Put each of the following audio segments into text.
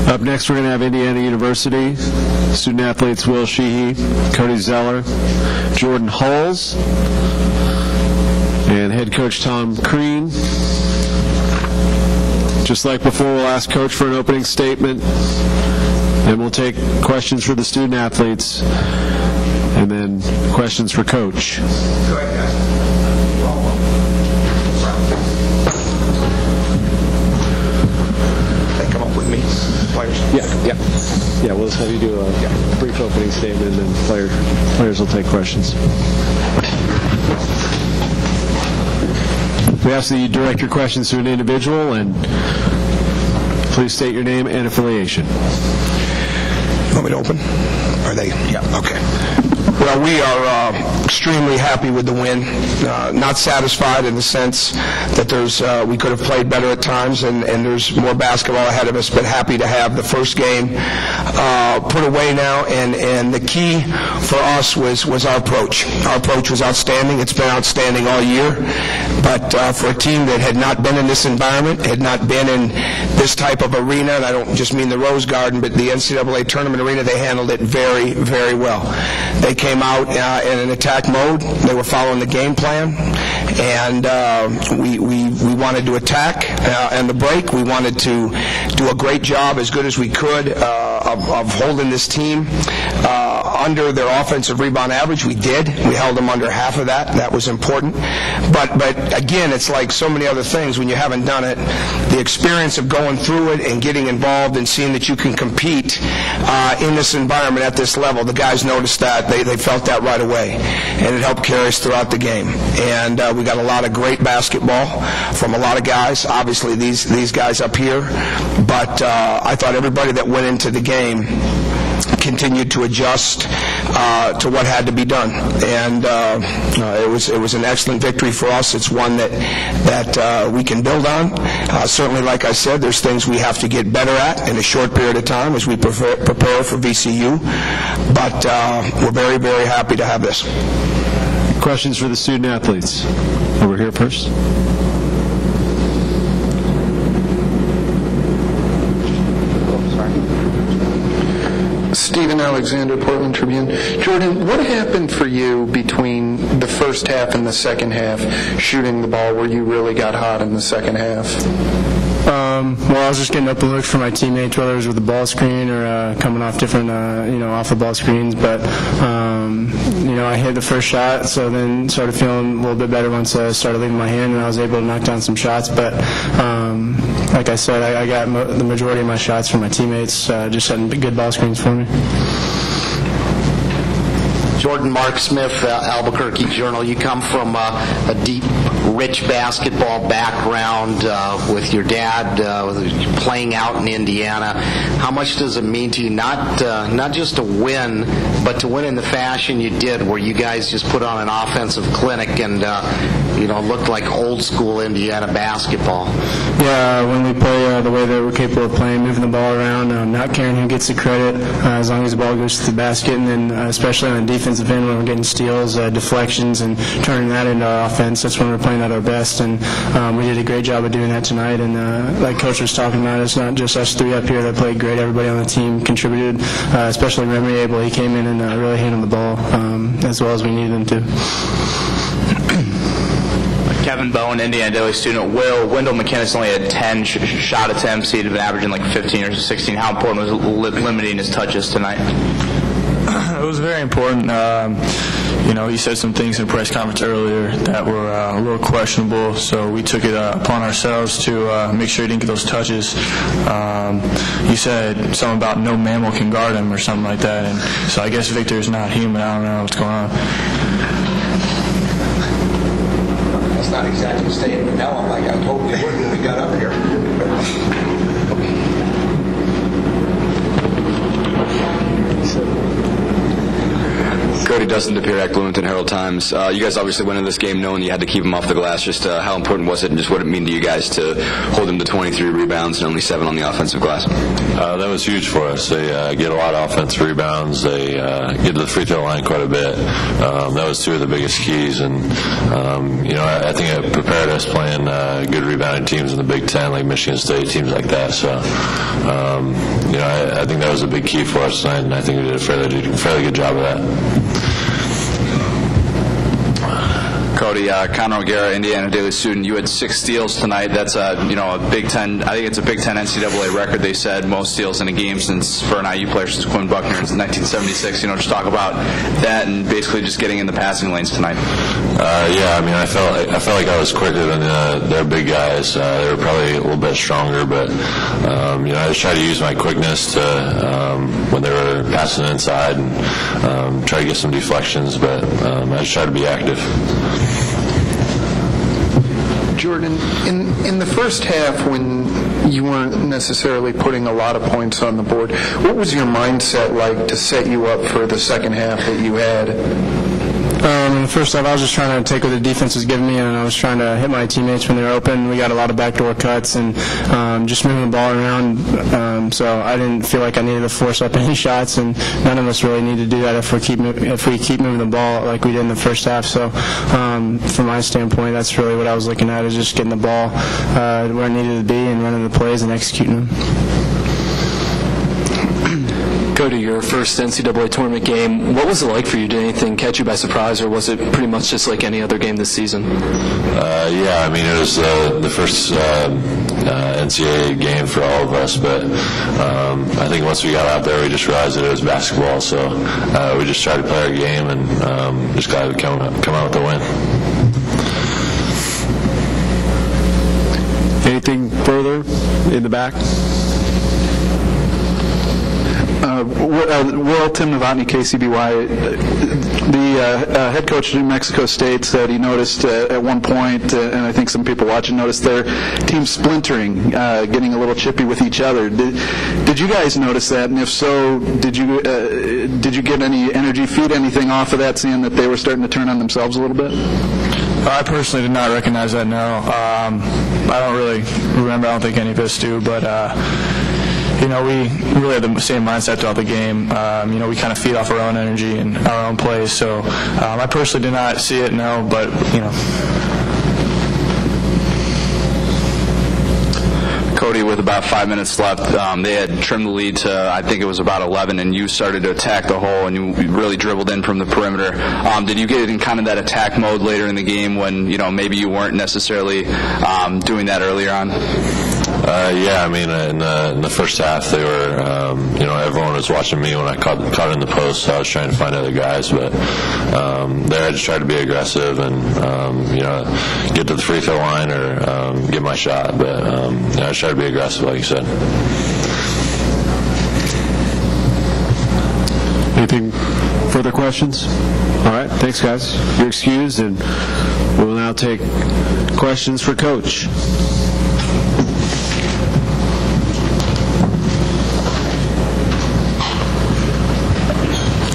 Up next, we're going to have Indiana University. Student athletes Will Sheehey, Cody Zeller, Jordan Hulls, and head coach Tom Crean. Just like before, we'll ask Coach for an opening statement, and we'll take questions for the student athletes, and then questions for Coach. Go ahead, guys. They come up with me, players. Yeah. We'll just have you do a brief opening statement, and then players will take questions. We ask that you direct your questions to an individual, and please state your name and affiliation. You want me to open? Are they? Yeah. Okay. Well, we are extremely happy with the win. Not satisfied in the sense that we could have played better at times, and there's more basketball ahead of us, but happy to have the first game put away now. And the key for us was our approach. Our approach was outstanding. It's been outstanding all year. But for a team that had not been in this environment, had not been in this type of arena, and I don't just mean the Rose Garden, but the NCAA Tournament arena, they handled it very, very well. They came out in an attack mode. They were following the game plan, and we wanted to attack and the break. We wanted to do a great job, as good as we could, of holding this team under their offensive rebound average. We did. We held them under half of that. That was important. But again, it's like so many other things when you haven't done it. The experience of going through it and getting involved and seeing that you can compete in this environment at this level, the guys noticed that. They felt that right away, and it helped carry us throughout the game. And we got a lot of great basketball from a lot of guys. Obviously, these guys up here. But I thought everybody that went into the game continued to adjust to what had to be done, and it was an excellent victory for us. It's one that we can build on. Certainly, like I said, there's things we have to get better at in a short period of time as we prepare for VCU, but we're very, very happy to have this. Questions for the student athletes? Over here first. Stephen Alexander, Portland Tribune. Jordan, what happened for you between the first half and the second half shooting the ball where you really got hot in the second half? Well, I was just getting open looks for my teammates, whether it was with the ball screen or coming off different, off the ball screens. But, I hit the first shot, so then started feeling a little bit better once I started leaving my hand, and I was able to knock down some shots. But, like I said, I got the majority of my shots from my teammates, just setting good ball screens for me. Jordan, Mark Smith, Albuquerque Journal. You come from a deep, rich basketball background with your dad playing out in Indiana. How much does it mean to you not just to win, but to win in the fashion you did, where you guys just put on an offensive clinic and looked like old school Indiana basketball? Yeah, when we play the way that we're capable of playing, moving the ball around, not caring who gets the credit, as long as the ball goes to the basket, and then especially on the defensive end when we're getting steals, deflections, and turning that into our offense, that's when we're playing at our best. And we did a great job of doing that tonight. And like Coach was talking about, it's not just us three up here that played great. Everybody on the team contributed, especially Remy Abel. He came in and really handled the ball as well as we needed him to. Kevin Bowen, Indiana Daily student. Wendell McKinnis only had 10 shot attempts. He'd been averaging like 15 or 16. How important was limiting his touches tonight? It was very important. He said some things in the press conference earlier that were a little questionable, so we took it upon ourselves to make sure he didn't get those touches. He said something about no mammal can guard him or something like that, and so I guess Victor's not human. I don't know what's going on. That's not exactly staying vanilla like I told you when we got up here. Cody Dustin DePere at Bloomington Herald-Times. You guys obviously went into this game knowing you had to keep him off the glass. Just how important was it, and just what did it mean to you guys to hold him to 23 rebounds and only 7 on the offensive glass? That was huge for us. They get a lot of offensive rebounds. They get to the free throw line quite a bit. That was 2 of the biggest keys, and I think it prepared us playing good rebounding teams in the Big Ten, like Michigan State, teams like that. So, I think that was a big key for us tonight, and I think we did a fairly good job of that. Cody, Conor O'Gara, Indiana Daily Student. You had 6 steals tonight. That's a Big Ten. I think it's a Big Ten NCAA record. They said most steals in a game since for an IU player since Quinn Buckner in 1976. Just talk about that and basically just getting in the passing lanes tonight. I felt like I was quicker than their big guys. They were probably a little bit stronger, but I just tried to use my quickness to when they were passing inside and try to get some deflections. But I just tried to be active. Jordan, in the first half when you weren't necessarily putting a lot of points on the board, what was your mindset like to set you up for the second half that you had? In the first half, I was just trying to take what the defense was giving me, and I was trying to hit my teammates when they were open. We got a lot of backdoor cuts and just moving the ball around, so I didn't feel like I needed to force up any shots, and none of us really need to do that if we keep moving the ball like we did in the first half. So from my standpoint, that's really what I was looking at, is just getting the ball where it needed to be and running the plays and executing them. Cody, your first NCAA tournament game, what was it like for you? Did anything catch you by surprise, or was it pretty much just like any other game this season? It was the first NCAA game for all of us, but I think once we got out there, we just realized that it was basketball, so we just tried to play our game, and just glad to come out with the win. Anything further in the back? Tim Novotny, KCBY. The head coach of New Mexico State said he noticed at one point, and I think some people watching noticed their team splintering, getting a little chippy with each other. Did you guys notice that? And if so, did you get any energy, feed anything off of that, seeing that they were starting to turn on themselves a little bit? I personally did not recognize that, no. I don't really remember. I don't think any of us do, but we really had the same mindset throughout the game. We kind of feed off our own energy and our own plays. So I personally did not see it, no, but, Cody, with about 5 minutes left, they had trimmed the lead to, I think it was about 11, and you started to attack the hole, and you really dribbled in from the perimeter. Did you get in kind of that attack mode later in the game when, maybe you weren't necessarily doing that earlier on? In the first half, they were, everyone was watching me when I caught in the post, so I was trying to find other guys, but there I just tried to be aggressive and, get to the free throw line or get my shot, but I just tried to be aggressive, like you said. Anything further questions? All right, thanks, guys. You're excused, and we'll now take questions for Coach.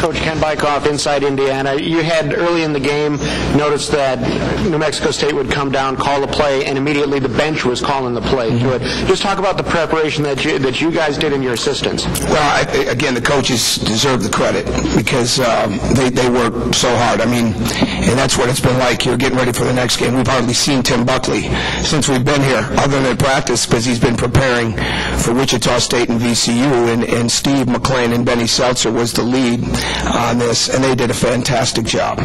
Coach Ken Bykoff, Inside Indiana. You had early in the game noticed that New Mexico State would come down, call a play, and immediately the bench was calling the play to it. Just talk about the preparation that you guys did and your assistants. Well, again, the coaches deserve the credit because they work so hard. And that's what it's been like here getting ready for the next game. We've hardly seen Tim Buckley since we've been here, other than practice, because he's been preparing for Wichita State and VCU, and Steve McClain and Benny Seltzer was the lead on this, and they did a fantastic job.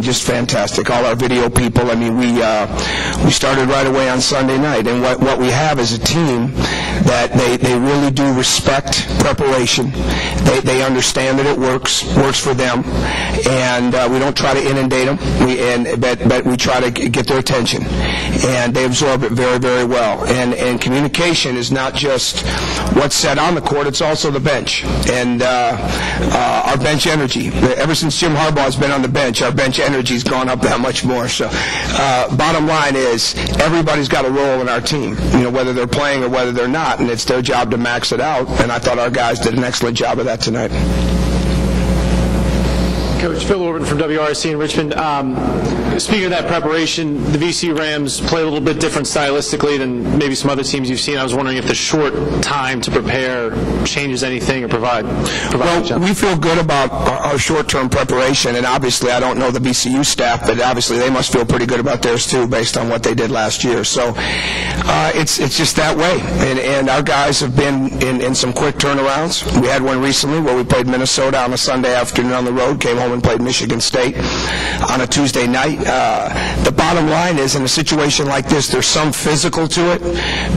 Just fantastic. All our video people, we started right away on Sunday night, and what we have is a team that they really do respect preparation. They understand that it works for them, and we don't try to inundate them, but we try to get their attention, and they absorb it very, very well. And communication is not just what's said on the court, it's also the bench, and our bench energy. Ever since Jim Harbaugh's been on the bench, our bench energy's gone up that much more. So bottom line is everybody's got a role in our team, whether they're playing or whether they're not, and it's their job to max it out, and I thought our guys did an excellent job of that tonight. Coach, Phil Orban from WRC in Richmond. Speaking of that preparation, the VCU Rams play a little bit different stylistically than maybe some other teams you've seen. I was wondering if the short time to prepare changes anything or provide Well, we feel good about our short-term preparation, and obviously I don't know the VCU staff, but obviously they must feel pretty good about theirs too based on what they did last year. So it's just that way, and our guys have been in some quick turnarounds. We had one recently where we played Minnesota on a Sunday afternoon on the road, came home and played Michigan State on a Tuesday night. The bottom line is, in a situation like this, there's some physical to it,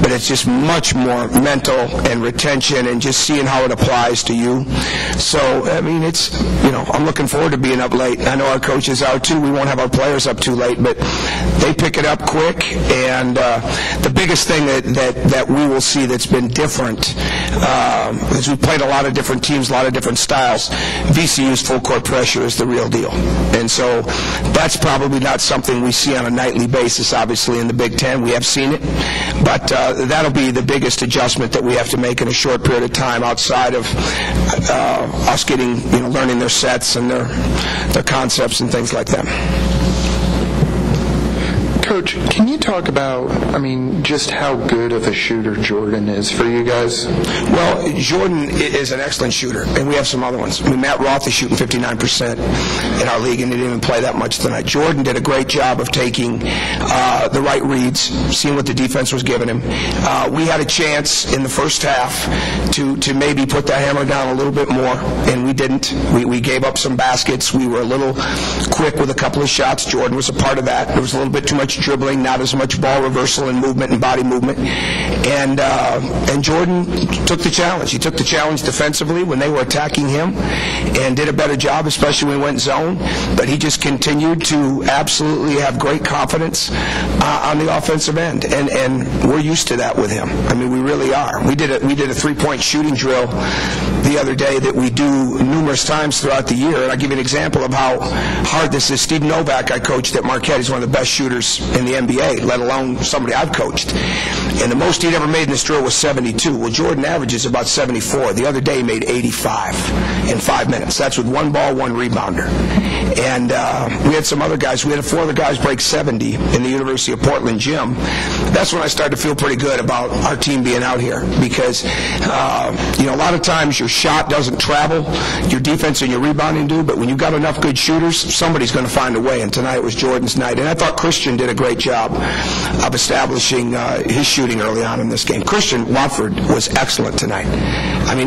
but it's just much more mental and retention and just seeing how it applies to you. So, I mean, it's, I'm looking forward to being up late. I know our coaches are too. We won't have our players up too late, but they pick it up quick. And the biggest thing that we will see that's been different is we've played a lot of different teams, a lot of different styles. VCU's full court pressure is the real deal. And so that's probably not something we see on a nightly basis, obviously, in the Big Ten. We have seen it. But that'll be the biggest adjustment that we have to make in a short period of time outside of us getting, learning their sets and their concepts and things like that. Coach, can you talk about, just how good of a shooter Jordan is for you guys? Well, Jordan is an excellent shooter, and we have some other ones. Matt Roth is shooting 59% in our league, and he didn't even play that much tonight. Jordan did a great job of taking the right reads, seeing what the defense was giving him. We had a chance in the first half to maybe put the hammer down a little bit more, and we didn't. We gave up some baskets. We were a little quick with a couple of shots. Jordan was a part of that. There was a little bit too much dribbling, not as much ball reversal and movement and body movement. And Jordan took the challenge. He took the challenge defensively when they were attacking him and did a better job, especially when he went zone. But he just continued to absolutely have great confidence on the offensive end. And we're used to that with him. We really are. We did a three-point shooting drill the other day that we do numerous times throughout the year. And I'll give you an example of how hard this is. Steve Novak, I coached at Marquette. He's one of the best shooters in the NBA, let alone somebody I've coached. And the most he'd ever made in this drill was 72. Well, Jordan averages about 74. The other day he made 85 in 5 minutes. That's with one ball, one rebounder. And we had some other guys. We had 4 other guys break 70 in the University of Portland gym. That's when I started to feel pretty good about our team being out here because, a lot of times your shot doesn't travel, your defense and your rebounding do, but when you've got enough good shooters, somebody's going to find a way, and tonight was Jordan's night. And I thought Christian did a great job of establishing his shooting early on in this game. Christian Watford was excellent tonight.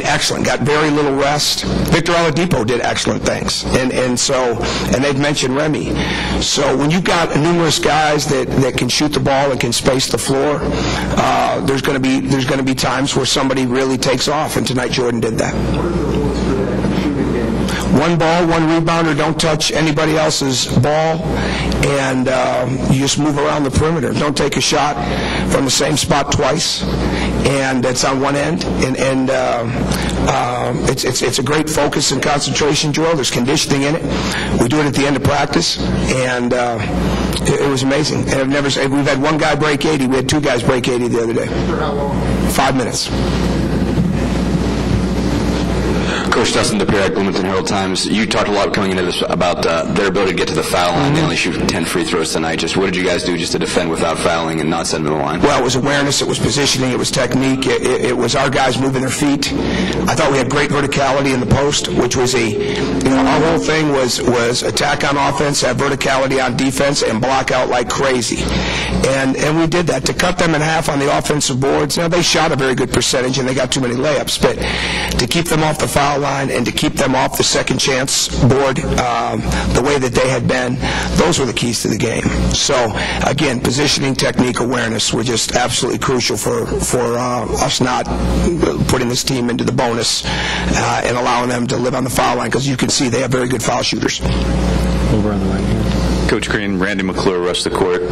Excellent. Got very little rest. Victor Oladipo did excellent things. And they've mentioned Remy. So when you've got numerous guys that can shoot the ball and can space the floor, there's going to be times where somebody really takes off, and tonight Jordan did that. One ball, one rebounder, don't touch anybody else's ball, and you just move around the perimeter. Don't take a shot from the same spot twice, and it's on one end. And it's a great focus and concentration drill. There's conditioning in it. We do it at the end of practice, and it was amazing. And we've had one guy break 80. We had 2 guys break 80 the other day. For how long? 5 minutes. Coach Dustin DePere at Bloomington Herald-Times, you talked a lot coming into this about their ability to get to the foul line. They only shoot 10 free throws tonight. Just what did you guys do just to defend without fouling and not send them to the line? Well, it was awareness, it was positioning, it was technique, it was our guys moving their feet. I thought we had great verticality in the post, which was our whole thing was attack on offense, have verticality on defense, and block out like crazy. And we did that. To cut them in half on the offensive boards, they shot a very good percentage and they got too many layups, but to keep them off the foul line and to keep them off the second chance board the way that they had been, those were the keys to the game. So, again, positioning, technique, awareness were just absolutely crucial for us not putting this team into the bonus and allowing them to live on the foul line, because you can see they have very good foul shooters. Over on the right here. Coach Crean, Randy McClure rushed the court.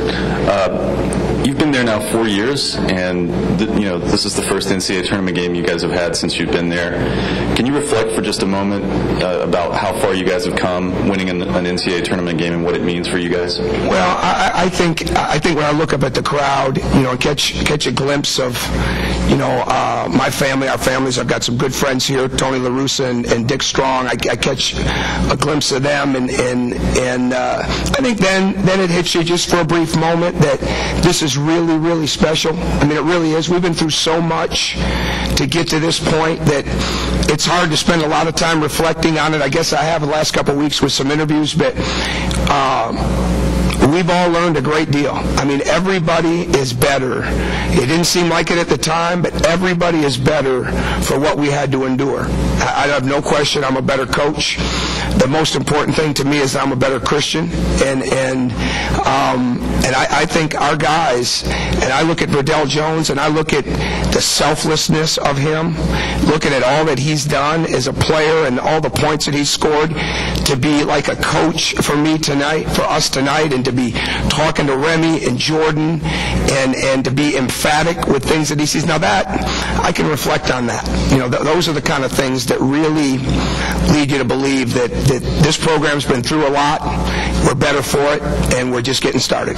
You've been there now 4 years, and this is the first NCAA tournament game you guys have had since you've been there. Can you reflect for just a moment about how far you guys have come winning an NCAA tournament game and what it means for you guys? Well, I think when I look up at the crowd, catch a glimpse of my family, our families, I've got some good friends here, Tony LaRussa and Dick Strong. I catch a glimpse of them, and I think then it hits you just for a brief moment that this is really, really special. I mean, it really is. We've been through so much to get to this point that it's hard to spend a lot of time reflecting on it. I guess I have the last couple of weeks with some interviews, but we've all learned a great deal. I mean, everybody is better. It didn't seem like it at the time, but everybody is better for what we had to endure. I have no question I'm a better coach. The most important thing to me is I'm a better Christian, and I think our guys, and I look at Verdell Jones, and I look at the selflessness of him, looking at all that he's done as a player and all the points that he's scored, to be like a coach for me tonight, for us tonight, and to be talking to Remy and Jordan, and to be emphatic with things that he sees. Now that, I can reflect on that. You know, those are the kind of things that really lead you to believe that this program's been through a lot, we're better for it, and we're just getting started.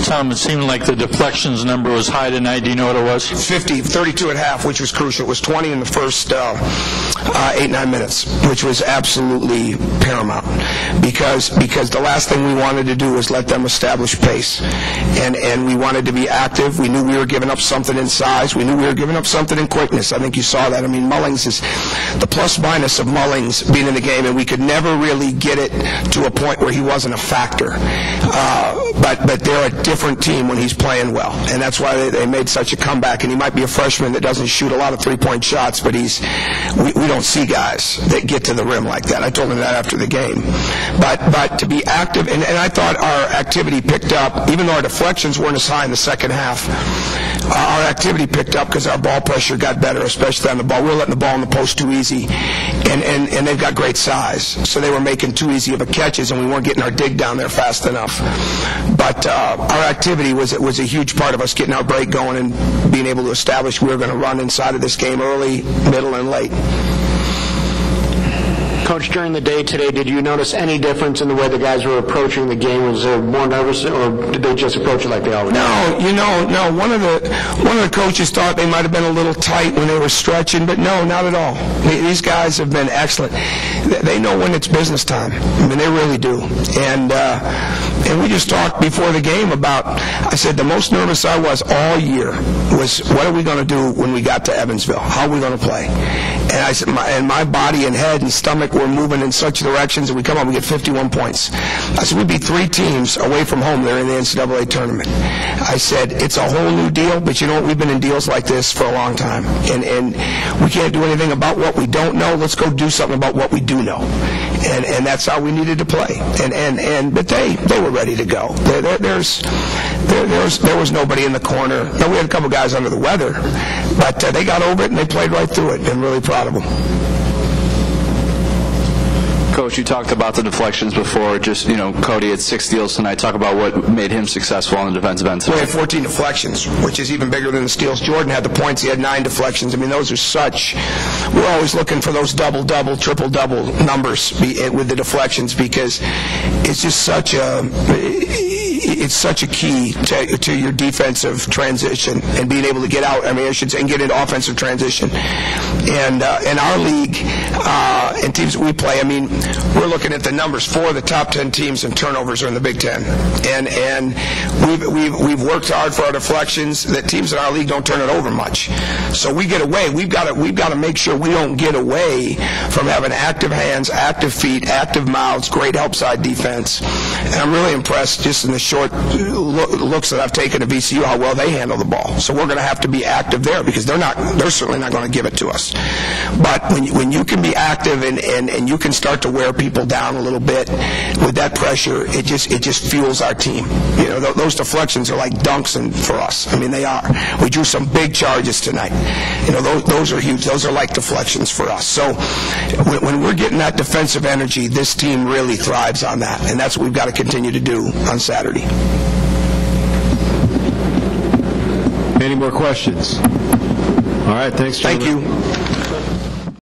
Tom, it seemed like the deflections number was high tonight. Do you know what it was? 32 at half, which was crucial. It was 20 in the first 8-9 minutes, which was absolutely paramount, because the last thing we wanted to do was let them establish pace, and we wanted to be active. We knew we were giving up something in size. We knew we were giving up something in quickness. I think you saw that. I mean, Mullings is the plus-minus of Mullings being in the game, and we could never really get it to a point where he wasn't a factor. But they're a different team when he's playing well, and that's why they made such a comeback. And he might be a freshman that doesn't shoot a lot of three-point shots, but we don't see guys that get to the rim like that. I told him that after the game. But to be active, and I thought our activity picked up, even though our deflections weren't as high in the second half. Our activity picked up because our ball pressure got better, especially on the ball. We were letting the ball in the post too easy, and they've got great size, so they were making too easy of a catches, and we weren't getting our dig down there fast enough. But our activity was a huge part of us getting our break going and being able to establish we were going to run inside of this game early, middle, and late. Coach, during the day today, did you notice any difference in the way the guys were approaching the game? Was there more nervous, or did they just approach it like they always do? No. One of the coaches thought they might have been a little tight when they were stretching, but no, not at all. These guys have been excellent. They know when it's business time. I mean, they really do. And we just talked before the game about, I said the most nervous I was all year was, what are we going to do when we got to Evansville? How are we going to play? And I said, my body and head and stomach were moving in such directions, and we come up, we get 51 points. I said, we'd be 3 teams away from home there in the NCAA Tournament. I said, it's a whole new deal, but you know what, we've been in deals like this for a long time, and we can't do anything about what we don't know. Let's go do something about what we do know. And that's how we needed to play. But they were ready to go. There was nobody in the corner. Now, we had a couple guys under the weather, but they got over it and they played right through it. I'm really proud of them. Coach, you talked about the deflections before. Just, Cody had 6 steals tonight. Talk about what made him successful on the defensive end tonight. We had 14 deflections, which is even bigger than the steals. Jordan had the points. He had 9 deflections. I mean, those are such... We're always looking for those double-double, triple-double numbers with the deflections, because it's just such a... It's such a key to your defensive transition and being able to get out, and get into offensive transition. And in our league and teams that we play, we're looking at the numbers. 4 of the top 10 teams in turnovers are in the Big Ten. And we've worked hard for our deflections. That teams in our league don't turn it over much. So we get away. We've got to make sure we don't get away from having active hands, active feet, active mouths, great help side defense. And I'm really impressed just in the short looks that I've taken at VCU how well they handle the ball. So we're going to have to be active there, because they're certainly not going to give it to us. But when you can be active and you can start to wear people down a little bit with that pressure, it just fuels our team. Those deflections are like dunks for us. They are. We drew some big charges tonight. Those are huge. Those are like deflections for us. So when we're getting that defensive energy, this team really thrives on that, and that's what we've got to continue to do on Saturday. Any more questions? All right, thanks, gentlemen. Thank you.